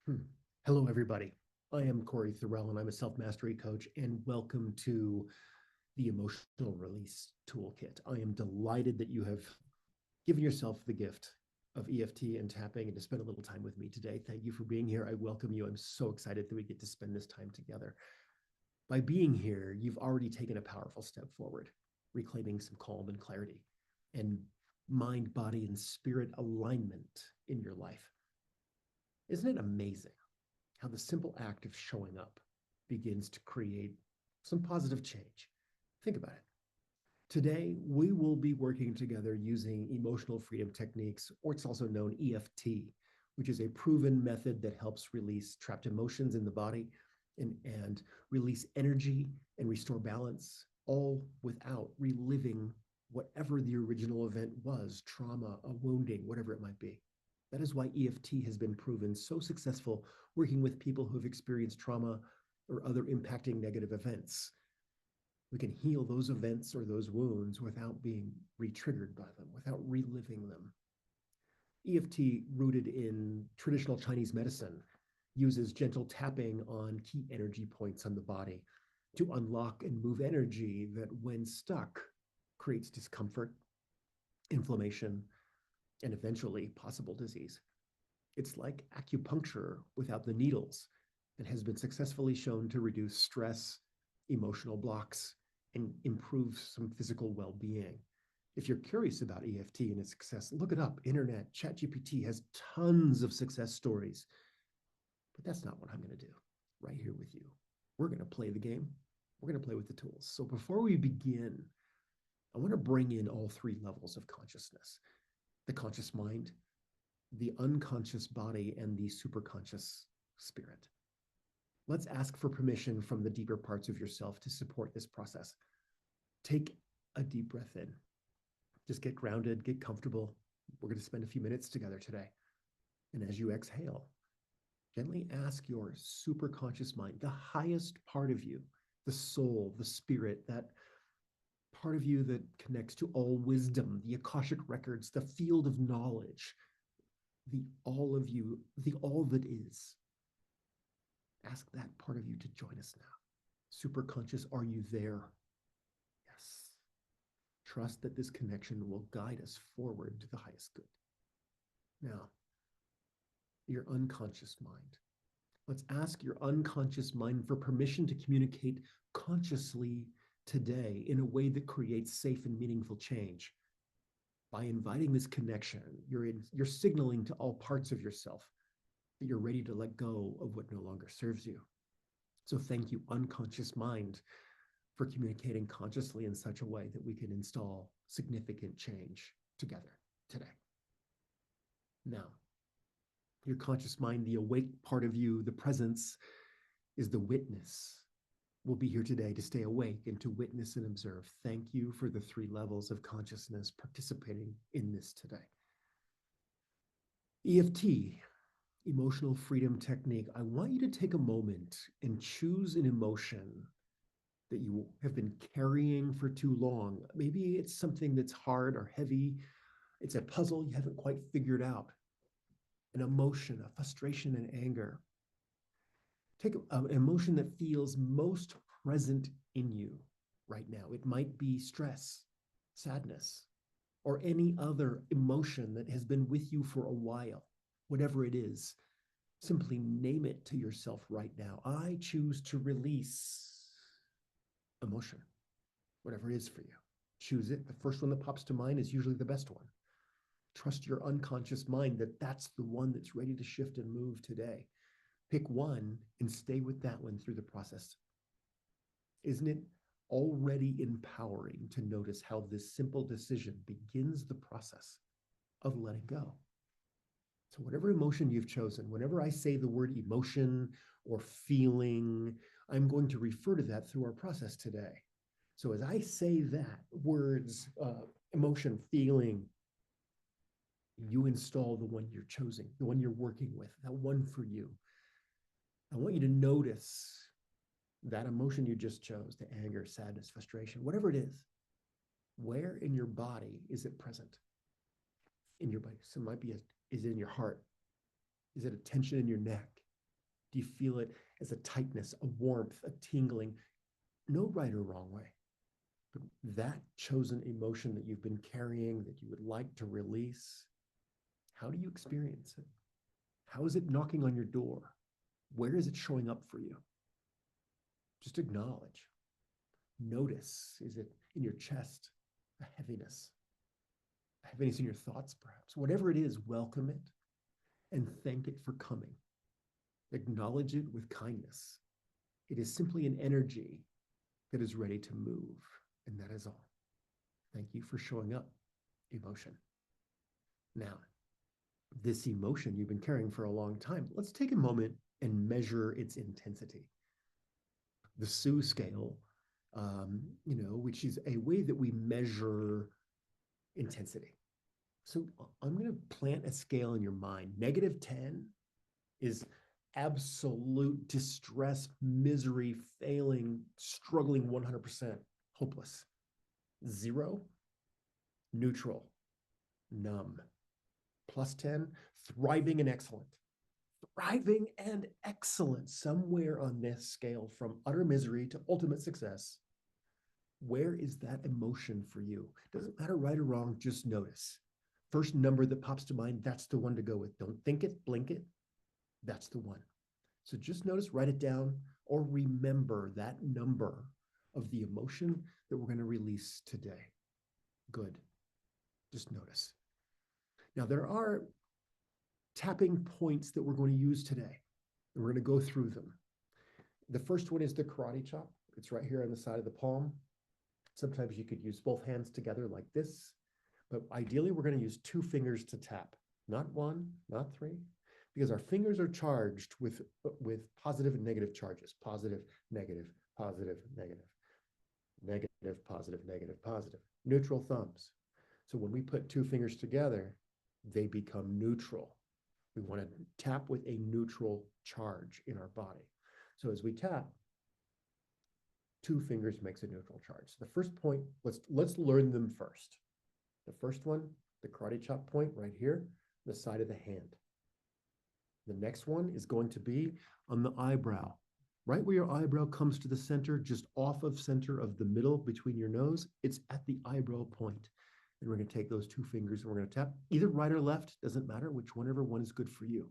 Hmm. Hello, everybody. I am Corey Thorell, and I'm a self mastery coach, and welcome to the Emotional Release Toolkit. I am delighted that you have given yourself the gift of EFT and tapping and to spend a little time with me today. Thank you for being here. I welcome you. I'm so excited that we get to spend this time together. By being here, you've already taken a powerful step forward, reclaiming some calm and clarity and mind, body, and spirit alignment in your life. Isn't it amazing how the simple act of showing up begins to create some positive change? Think about it. Today, we will be working together using emotional freedom techniques, or it's also known EFT, which is a proven method that helps release trapped emotions in the body and release energy and restore balance, all without reliving whatever the original event was, trauma, a wounding, whatever it might be. That is why EFT has been proven so successful working with people who have experienced trauma or other impacting negative events. We can heal those events or those wounds without being re-triggered by them, without reliving them. EFT, rooted in traditional Chinese medicine, uses gentle tapping on key energy points on the body to unlock and move energy that, when stuck, creates discomfort, inflammation, and eventually possible disease. It's like acupuncture without the needles and has been successfully shown to reduce stress, emotional blocks, and improve some physical well being. If you're curious about EFT and its success, look it up. Internet, ChatGPT has tons of success stories. But that's not what I'm going to do right here with you. We're going to play the game. We're going to play with the tools. So before we begin, I want to bring in all three levels of consciousness: the conscious mind, the unconscious body, and the superconscious spirit. Let's ask for permission from the deeper parts of yourself to support this process. Take a deep breath in. Just get grounded, get comfortable. We're going to spend a few minutes together today. And as you exhale, gently ask your superconscious mind, the highest part of you, the soul, the spirit, that part of you that connects to all wisdom, the Akashic records, the field of knowledge, the all of you, the all that is. Ask that part of you to join us now. Superconscious, are you there? Yes. Trust that this connection will guide us forward to the highest good. Now, your unconscious mind. Let's ask your unconscious mind for permission to communicate consciously today in a way that creates safe and meaningful change. By inviting this connection, you're signaling to all parts of yourself that you're ready to let go of what no longer serves you. So thank you, unconscious mind, for communicating consciously in such a way that we can install significant change together today. Now, your conscious mind, the awake part of you, the presence, is the witness. We'll be here today to stay awake and to witness and observe. Thank you for the three levels of consciousness participating in this today. EFT, emotional freedom technique. I want you to take a moment and choose an emotion that you have been carrying for too long. Maybe it's something that's hard or heavy. It's a puzzle you haven't quite figured out. An emotion, a frustration and anger. Take an emotion that feels most present in you right now. It might be stress, sadness, or any other emotion that has been with you for a while. Whatever it is, simply name it to yourself right now. I choose to release emotion, whatever it is for you. Choose it. The first one that pops to mind is usually the best one. Trust your unconscious mind that that's the one that's ready to shift and move today. Pick one and stay with that one through the process. Isn't it already empowering to notice how this simple decision begins the process of letting go? So, whatever emotion you've chosen, whenever I say the word emotion or feeling, I'm going to refer to that through our process today. So, as I say that words, emotion, feeling, you install the one you're choosing, the one you're working with, that one for you. I want you to notice that emotion you just chose, the anger, sadness, frustration, whatever it is. Where in your body is it present? In your body. So it might be, is it in your heart? Is it a tension in your neck? Do you feel it as a tightness, a warmth, a tingling? No right or wrong way. But that chosen emotion that you've been carrying that you would like to release, how do you experience it? How is it knocking on your door? Where is it showing up for you? Just acknowledge. Notice, is it in your chest, a heaviness? A heaviness in your thoughts, perhaps. Whatever it is, welcome it and thank it for coming. Acknowledge it with kindness. It is simply an energy that is ready to move, and that is all. Thank you for showing up, emotion. Now, this emotion you've been carrying for a long time, let's take a moment and measure its intensity. The Sioux scale, which is a way that we measure intensity. So I'm going to plant a scale in your mind. -10 is absolute distress, misery, failing, struggling 100%, hopeless. 0, neutral, numb. +10, thriving and excellent. Thriving and excellent, somewhere on this scale from utter misery to ultimate success. Where is that emotion for you? Doesn't matter right or wrong, just notice. First number that pops to mind, that's the one to go with. Don't think it, blink it. That's the one. So just notice, write it down, or remember that number of the emotion that we're going to release today. Good. Just notice. Now, there are tapping points that we're going to use today, and we're going to go through them. The first one is the karate chop. It's right here on the side of the palm. Sometimes you could use both hands together like this, but ideally we're going to use 2 fingers to tap, not 1, not 3, because our fingers are charged with positive and negative charges. Positive, negative, positive, negative, negative, positive, negative, positive. Neutral thumbs. So when we put 2 fingers together, they become neutral. We want to tap with a neutral charge in our body. So as we tap, 2 fingers makes a neutral charge. So the first point, let's learn them first. The first one, the karate chop point right here, the side of the hand. The next one is going to be on the eyebrow, right where your eyebrow comes to the center, just off of center of the middle between your nose. It's at the eyebrow point. And we're going to take those 2 fingers and we're going to tap either right or left, doesn't matter, whichever one is good for you.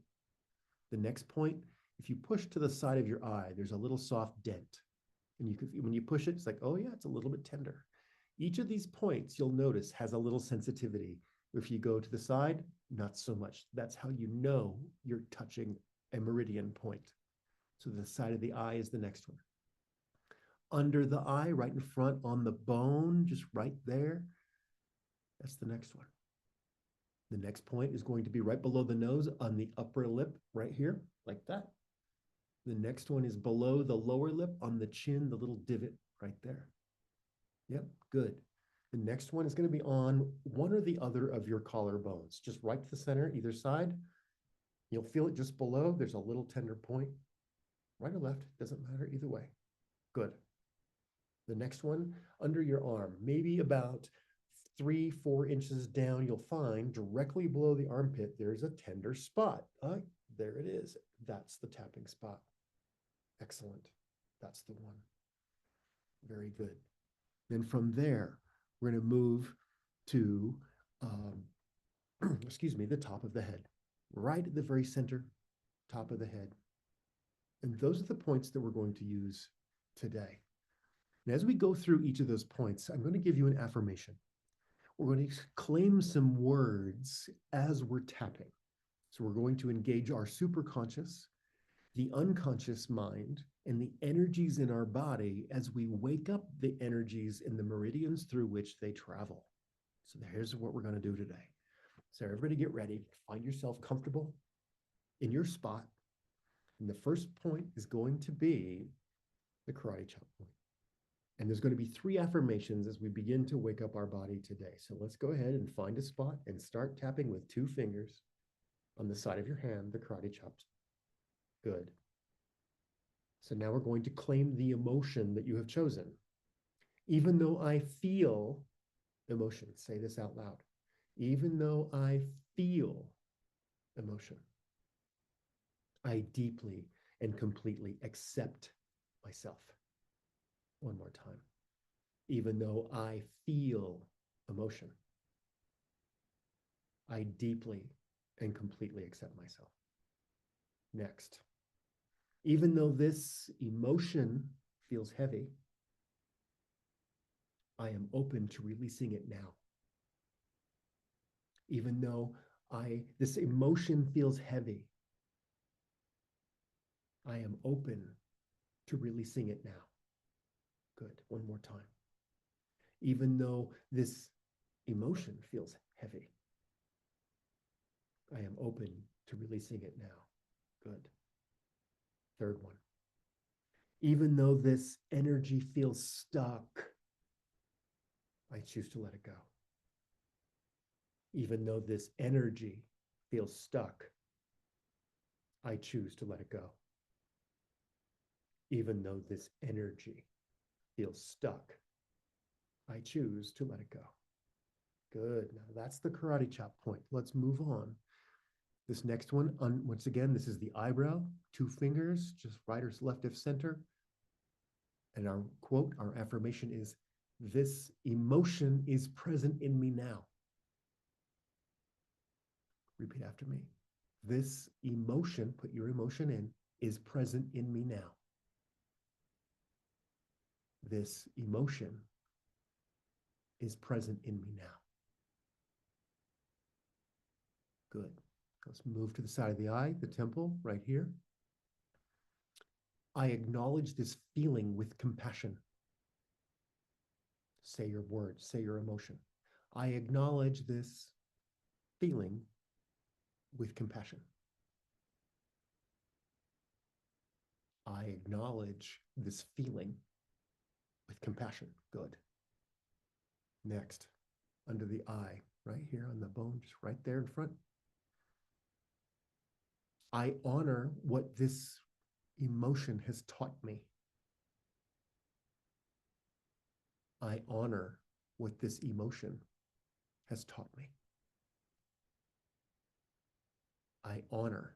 The next point, if you push to the side of your eye, there's a little soft dent. And when you push it, it's like, oh yeah, it's a little bit tender. Each of these points, you'll notice, has a little sensitivity. If you go to the side, not so much. That's how you know you're touching a meridian point. So the side of the eye is the next one. Under the eye, right in front on the bone, just right there, that's the next one. The next point is going to be right below the nose on the upper lip, right here, like that. The next one is below the lower lip on the chin, the little divot right there. Yep, good. The next one is going to be on one or the other of your collarbones, just right to the center, either side. You'll feel it just below. There's a little tender point. Right or left, doesn't matter either way. Good. The next one, under your arm, maybe about 3-4 inches down, you'll find directly below the armpit, there's a tender spot. There it is. That's the tapping spot. Excellent. That's the one. Very good. Then from there, we're going to move to, the top of the head. Right at the very center, top of the head. And those are the points that we're going to use today. And as we go through each of those points, I'm going to give you an affirmation. We're going to claim some words as we're tapping. So we're going to engage our superconscious, the unconscious mind, and the energies in our body as we wake up the energies in the meridians through which they travel. So here's what we're going to do today. So everybody get ready. Find yourself comfortable in your spot. And the first point is going to be the karate chop point. And there's going to be 3 affirmations as we begin to wake up our body today. So let's go ahead and find a spot and start tapping with 2 fingers on the side of your hand, the karate chops. Good. So now we're going to claim the emotion that you have chosen. Even though I feel emotion, say this out loud. Even though I feel emotion, I deeply and completely accept myself. One more time. Even though I feel emotion, I deeply and completely accept myself. Next. Even though this emotion feels heavy, I am open to releasing it now. Even though this emotion feels heavy, I am open to releasing it now. Good. One more time. Even though this emotion feels heavy, I am open to releasing it now. Good. Third one. Even though this energy feels stuck, I choose to let it go. Even though this energy feels stuck, I choose to let it go. Even though this energy feels stuck, I choose to let it go. Good. Now that's the karate chop point. Let's move on. This next one, once again, this is the eyebrow, 2 fingers, just right or left of center. And our quote, our affirmation is, this emotion is present in me now. Repeat after me. This emotion, put your emotion in, is present in me now. This emotion is present in me now. Good. Let's move to the side of the eye, the temple, right here. I acknowledge this feeling with compassion. Say your words, say your emotion. I acknowledge this feeling with compassion. I acknowledge this feeling with compassion. Good. Next, under the eye, right here on the bone, just right there in front. I honor what this emotion has taught me. I honor what this emotion has taught me. I honor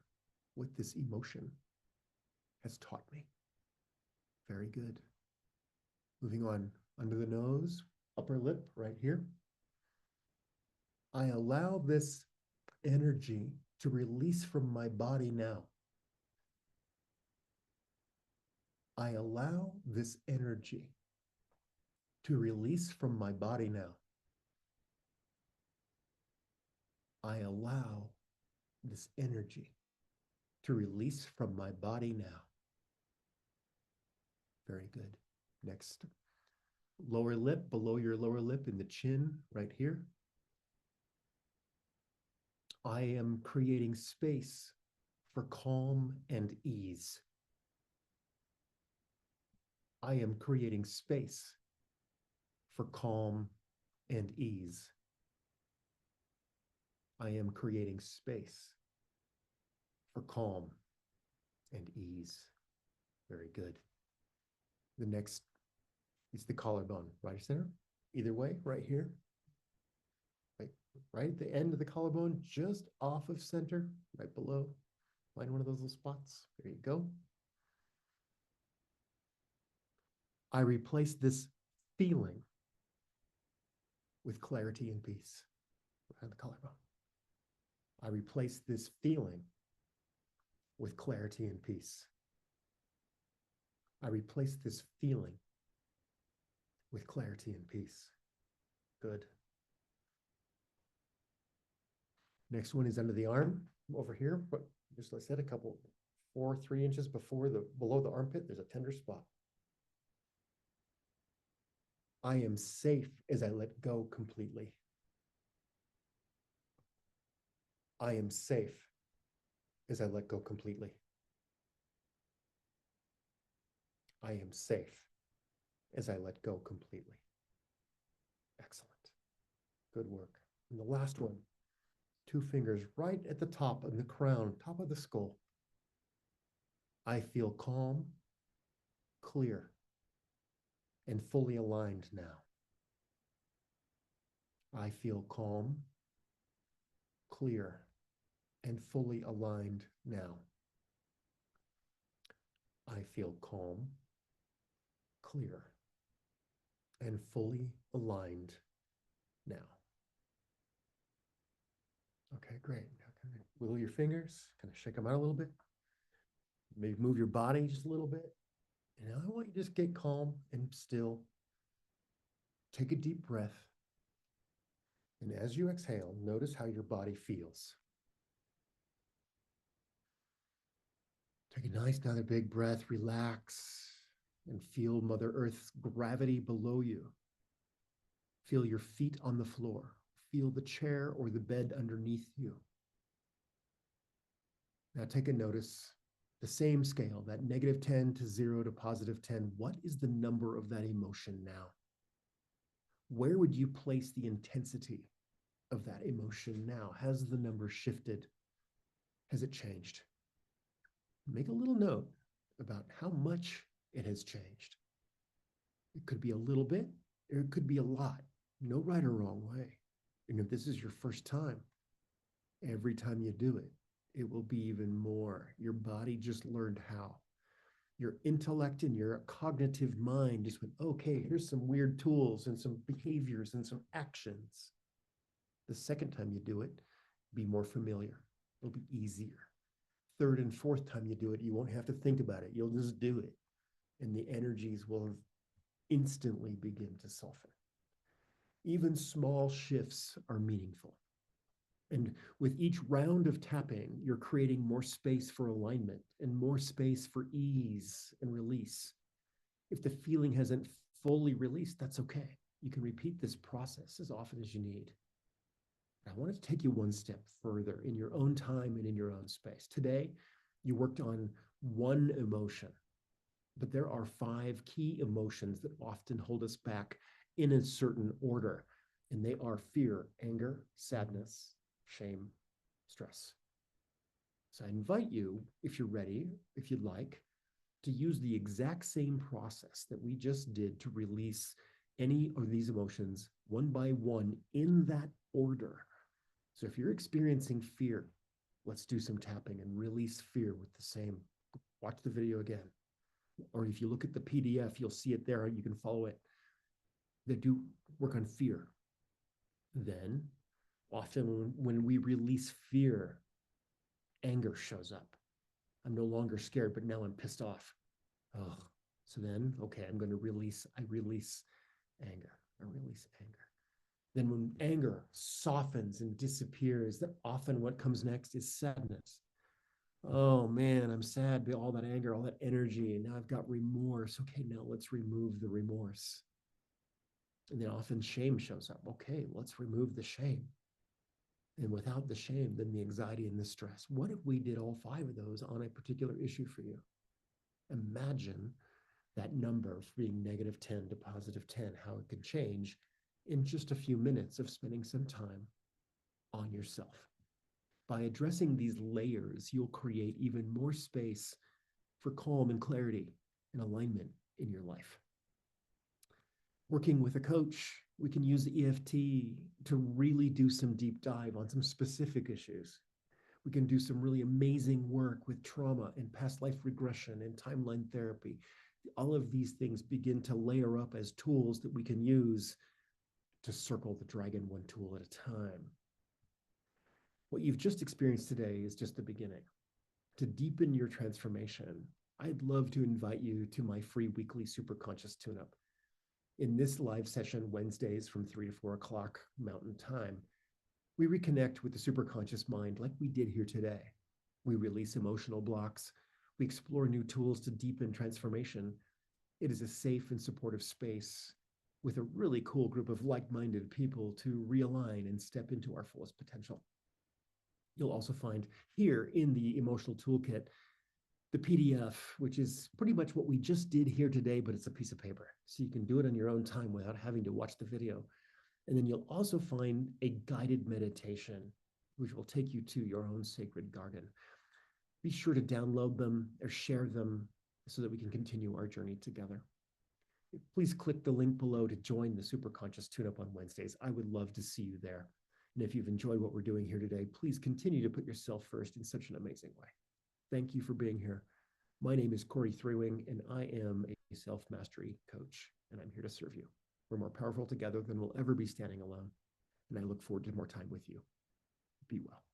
what this emotion has taught me. Very good. Moving on, under the nose, upper lip, right here. I allow this energy to release from my body now. I allow this energy to release from my body now. I allow this energy to release from my body now. Very good. Next, lower lip, below your lower lip in the chin, right here. I am creating space for calm and ease. I am creating space for calm and ease. I am creating space for calm and ease. Very good. The next is the collarbone, right center. Either way, right here. Right at the end of the collarbone, just off of center, right below. Find one of those little spots. There you go. I replace this feeling with clarity and peace around the collarbone. I replace this feeling with clarity and peace. I replace this feeling with clarity and peace. Good. Next one is under the arm over here, but just like I said, a couple, 3 inches below the armpit, there's a tender spot. I am safe as I let go completely. I am safe as I let go completely. I am safe as I let go completely. Excellent. Good work. And the last one, 2 fingers right at the top of the crown, top of the skull. I feel calm, clear, and fully aligned now. I feel calm, clear, and fully aligned now. I feel calm, clear, and fully aligned now. Okay, great. Now kind of wiggle your fingers, kind of shake them out a little bit. Maybe move your body just a little bit. And I want you to just get calm and still. Take a deep breath. And as you exhale, notice how your body feels. Take a nice, another big breath, relax, and feel Mother Earth's gravity below you. Feel your feet on the floor. Feel the chair or the bed underneath you. Now take a notice, the same scale, that -10 to 0 to +10. What is the number of that emotion now? Where would you place the intensity of that emotion now? Has the number shifted? Has it changed? Make a little note about how much it has changed. It could be a little bit, or it could be a lot. No right or wrong way. And if this is your first time, every time you do it, it will be even more. Your body just learned how. Your intellect and your cognitive mind just went, okay, here's some weird tools and some behaviors and some actions. The second time you do it, be more familiar. It'll be easier. Third and fourth time you do it, you won't have to think about it. You'll just do it. And the energies will instantly begin to soften. Even small shifts are meaningful. And with each round of tapping, you're creating more space for alignment and more space for ease and release. If the feeling hasn't fully released, that's okay. You can repeat this process as often as you need. I want to take you one step further in your own time and in your own space. Today, you worked on one emotion, but there are 5 key emotions that often hold us back in a certain order, and they are fear, anger, sadness, shame, stress. So I invite you, if you're ready, if you'd like, to use the exact same process that we just did to release any of these emotions one by one in that order. So if you're experiencing fear, let's do some tapping and release fear with the same. Watch the video again. Or if you look at the PDF, you'll see it there. You can follow it. They do work on fear. Then, often when we release fear, anger shows up. I'm no longer scared, but now I'm pissed off. Oh, so then, okay, I release anger. I release anger. Then when anger softens and disappears, then often what comes next is sadness. Oh man, I'm sad by all that anger, all that energy, and now I've got remorse. Okay, now let's remove the remorse. And then often shame shows up. Okay, let's remove the shame. And without the shame, then the anxiety and the stress. What if we did all 5 of those on a particular issue for you? Imagine that number being -10 to +10, how it could change in just a few minutes of spending some time on yourself. By addressing these layers, you'll create even more space for calm and clarity and alignment in your life. Working with a coach, we can use EFT to really do some deep dive on some specific issues. We can do some really amazing work with trauma and past life regression and timeline therapy. All of these things begin to layer up as tools that we can use to circle the dragon one tool at a time. What you've just experienced today is just the beginning. To deepen your transformation, I'd love to invite you to my free weekly Superconscious Tune-Up. In this live session, Wednesdays from 3 to 4 o'clock Mountain Time, we reconnect with the superconscious mind like we did here today. We release emotional blocks. We explore new tools to deepen transformation. It is a safe and supportive space with a really cool group of like-minded people to realign and step into our fullest potential. You'll also find here in the emotional toolkit the PDF, which is pretty much what we just did here today, but it's a piece of paper. So you can do it on your own time without having to watch the video. And then you'll also find a guided meditation, which will take you to your own sacred garden. Be sure to download them or share them so that we can continue our journey together. Please click the link below to join the Superconscious Tune-Up on Wednesdays. I would love to see you there. And if you've enjoyed what we're doing here today, please continue to put yourself first in such an amazing way. Thank you for being here. My name is Corey Threwing, and I am a self mastery coach, and I'm here to serve you. We're more powerful together than we'll ever be standing alone, and I look forward to more time with you. Be well.